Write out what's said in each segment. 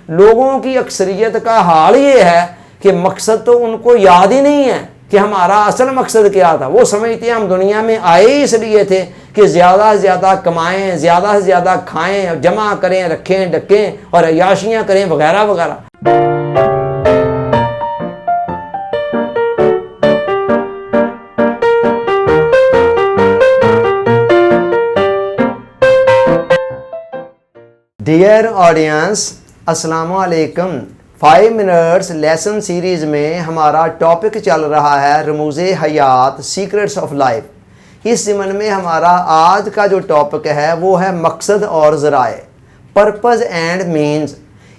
لوگوں کی اکثریت کا حال یہ ہے کہ مقصد تو ان کو یاد ہی نہیں ہے کہ ہمارا اصل مقصد کیا تھا۔ وہ سمجھتے ہیں ہم دنیا میں آئے ہی اس لیے تھے کہ زیادہ سے زیادہ کمائیں، زیادہ سے زیادہ کھائیں، جمع کریں، رکھیں، ڈکیں اور عیاشیاں کریں وغیرہ وغیرہ۔ ڈیئر آڈینس، السلام علیکم۔ 5 منٹس لیسن سیریز میں ہمارا ٹاپک چل رہا ہے رموز حیات، سیکرٹس آف لائف۔ اس ضمن میں ہمارا آج کا جو ٹاپک ہے وہ ہے مقصد اور ذرائع، پرپز اینڈ مینز۔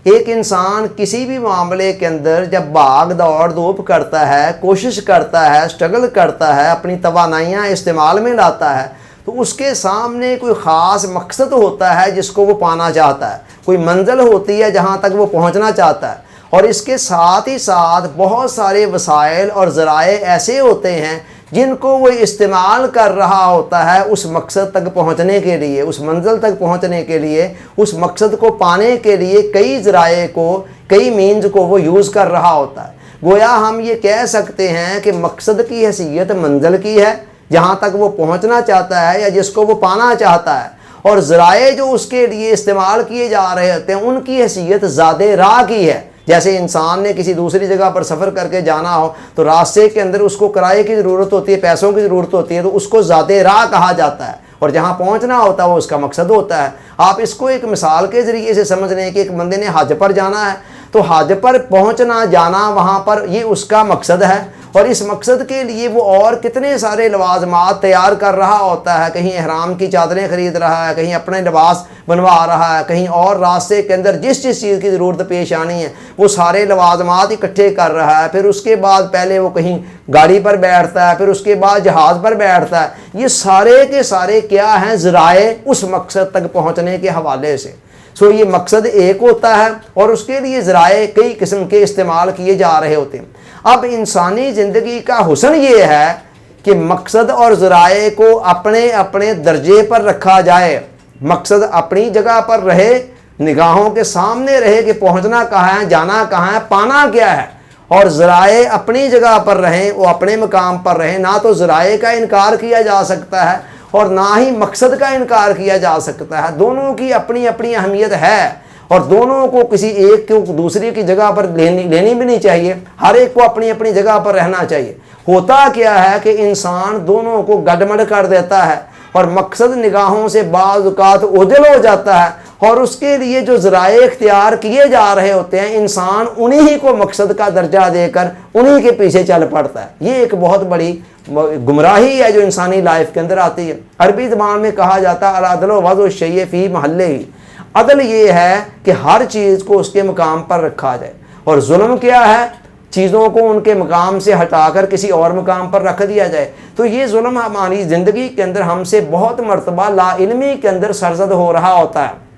ایک انسان کسی بھی معاملے کے اندر جب بھاگ دوڑ دھوپ کرتا ہے، کوشش کرتا ہے، اسٹرگل کرتا ہے، اپنی توانائیاں استعمال میں لاتا ہے، تو اس کے سامنے کوئی خاص مقصد ہوتا ہے جس کو وہ پانا چاہتا ہے، کوئی منزل ہوتی ہے جہاں تک وہ پہنچنا چاہتا ہے، اور اس کے ساتھ ہی ساتھ بہت سارے وسائل اور ذرائع ایسے ہوتے ہیں جن کو وہ استعمال کر رہا ہوتا ہے اس مقصد تک پہنچنے کے لیے، اس منزل تک پہنچنے کے لیے، اس مقصد کو پانے کے لیے کئی ذرائع کو، کئی مینز کو وہ یوز کر رہا ہوتا ہے۔ گویا ہم یہ کہہ سکتے ہیں کہ مقصد کی حیثیت منزل کی ہے جہاں تک وہ پہنچنا چاہتا ہے یا جس کو وہ پانا چاہتا ہے، اور ذرائع جو اس کے لیے استعمال کیے جا رہے ہوتے ہیں ان کی حیثیت ذات راہ کی ہے۔ جیسے انسان نے کسی دوسری جگہ پر سفر کر کے جانا ہو تو راستے کے اندر اس کو کرائے کی ضرورت ہوتی ہے، پیسوں کی ضرورت ہوتی ہے، تو اس کو ذات راہ کہا جاتا ہے، اور جہاں پہنچنا ہوتا ہے وہ اس کا مقصد ہوتا ہے۔ آپ اس کو ایک مثال کے ذریعے سے سمجھ لیں کہ ایک بندے نے حج پر جانا ہے، تو حج پر پہنچنا، جانا وہاں پر، یہ اس کا مقصد ہے، اور اس مقصد کے لیے وہ اور کتنے سارے لوازمات تیار کر رہا ہوتا ہے۔ کہیں احرام کی چادریں خرید رہا ہے، کہیں اپنے لباس بنوا رہا ہے، کہیں اور راستے کے اندر جس چیز کی ضرورت پیش آنی ہے وہ سارے لوازمات اکٹھے کر رہا ہے۔ پھر اس کے بعد پہلے وہ کہیں گاڑی پر بیٹھتا ہے، پھر اس کے بعد جہاز پر بیٹھتا ہے۔ یہ سارے کے سارے کیا ہیں؟ ذرائع اس مقصد تک پہنچنے کے حوالے سے۔ یہ مقصد ایک ہوتا ہے اور اس کے لیے ذرائع کئی قسم کے استعمال کیے جا رہے ہوتے ہیں۔ اب انسانی زندگی کا حسن یہ ہے کہ مقصد اور ذرائع کو اپنے اپنے درجے پر رکھا جائے۔ مقصد اپنی جگہ پر رہے، نگاہوں کے سامنے رہے کہ پہنچنا کہاں ہے، جانا کہاں ہے، پانا کیا ہے، اور ذرائع اپنی جگہ پر رہیں، وہ اپنے مقام پر رہیں۔ نہ تو ذرائع کا انکار کیا جا سکتا ہے اور نہ ہی مقصد کا انکار کیا جا سکتا ہے۔ دونوں کی اپنی اپنی اہمیت ہے، اور دونوں کو کسی ایک کو دوسری کی جگہ پر لینی بھی نہیں چاہیے۔ ہر ایک کو اپنی اپنی جگہ پر رہنا چاہیے۔ ہوتا کیا ہے کہ انسان دونوں کو گڈمڈ کر دیتا ہے، اور مقصد نگاہوں سے بعض اوقات اوجھل ہو جاتا ہے، اور اس کے لیے جو ذرائع اختیار کیے جا رہے ہوتے ہیں انسان انہی کو مقصد کا درجہ دے کر انہی کے پیچھے چل پڑتا ہے۔ یہ ایک بہت بڑی گمراہی ہے جو انسانی لائف کے اندر آتی ہے۔ عربی زبان میں کہا جاتا ہے العدل وضع الشیء فی محلہ۔ عدل یہ ہے کہ ہر چیز کو اس کے مقام پر رکھا جائے، اور ظلم کیا ہے؟ چیزوں کو ان کے مقام سے ہٹا کر کسی اور مقام پر رکھ دیا جائے۔ تو یہ ظلم ہماری زندگی کے اندر ہم سے بہت مرتبہ لا علمی کے اندر سرزد ہو رہا ہوتا ہے۔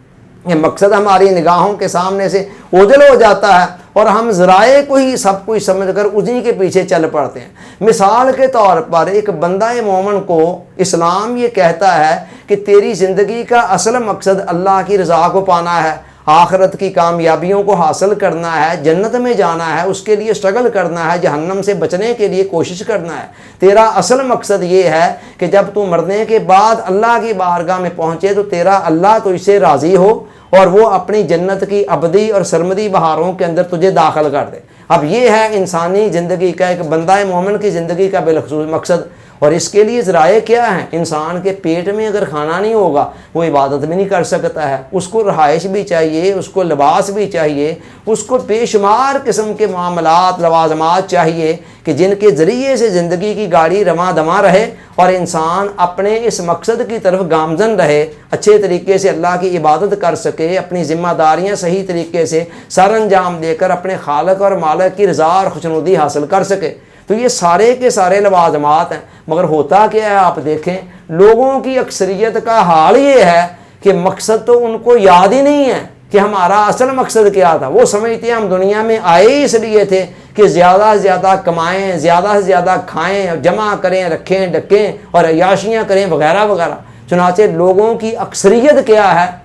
یہ مقصد ہماری نگاہوں کے سامنے سے اوجھل ہو جاتا ہے، اور ہم ذرائع کو ہی سب کچھ سمجھ کر اسی کے پیچھے چل پڑتے ہیں۔ مثال کے طور پر ایک بندہ مومن کو اسلام یہ کہتا ہے کہ تیری زندگی کا اصل مقصد اللہ کی رضا کو پانا ہے، آخرت کی کامیابیوں کو حاصل کرنا ہے، جنت میں جانا ہے، اس کے لیے سٹرگل کرنا ہے، جہنم سے بچنے کے لیے کوشش کرنا ہے۔ تیرا اصل مقصد یہ ہے کہ جب تو مرنے کے بعد اللہ کی بارگاہ میں پہنچے تو تیرا اللہ تو اس سے راضی ہو، اور وہ اپنی جنت کی ابدی اور سرمدی بہاروں کے اندر تجھے داخل کر دے۔ اب یہ ہے انسانی زندگی کا، ایک بندہ مومن کی زندگی کا بالخصوص مقصد۔ اور اس کے لیے ذرائع کیا ہیں؟ انسان کے پیٹ میں اگر کھانا نہیں ہوگا وہ عبادت بھی نہیں کر سکتا ہے، اس کو رہائش بھی چاہیے، اس کو لباس بھی چاہیے، اس کو بے شمار قسم کے معاملات، لوازمات چاہیے کہ جن کے ذریعے سے زندگی کی گاڑی رواں دواں رہے، اور انسان اپنے اس مقصد کی طرف گامزن رہے، اچھے طریقے سے اللہ کی عبادت کر سکے، اپنی ذمہ داریاں صحیح طریقے سے سر انجام دے کر اپنے خالق اور مالک کی رضا اور خوشنودی حاصل کر سکے۔ تو یہ سارے کے سارے لوازمات ہیں، مگر ہوتا کیا ہے؟ آپ دیکھیں لوگوں کی اکثریت کا حال یہ ہے کہ مقصد تو ان کو یاد ہی نہیں ہے کہ ہمارا اصل مقصد کیا تھا۔ وہ سمجھتے ہیں ہم دنیا میں آئے ہی اس لیے تھے کہ زیادہ سے زیادہ کمائیں، زیادہ سے زیادہ کھائیں، جمع کریں، رکھیں، ڈکیں اور عیاشیاں کریں وغیرہ وغیرہ۔ چنانچہ لوگوں کی اکثریت کیا ہے؟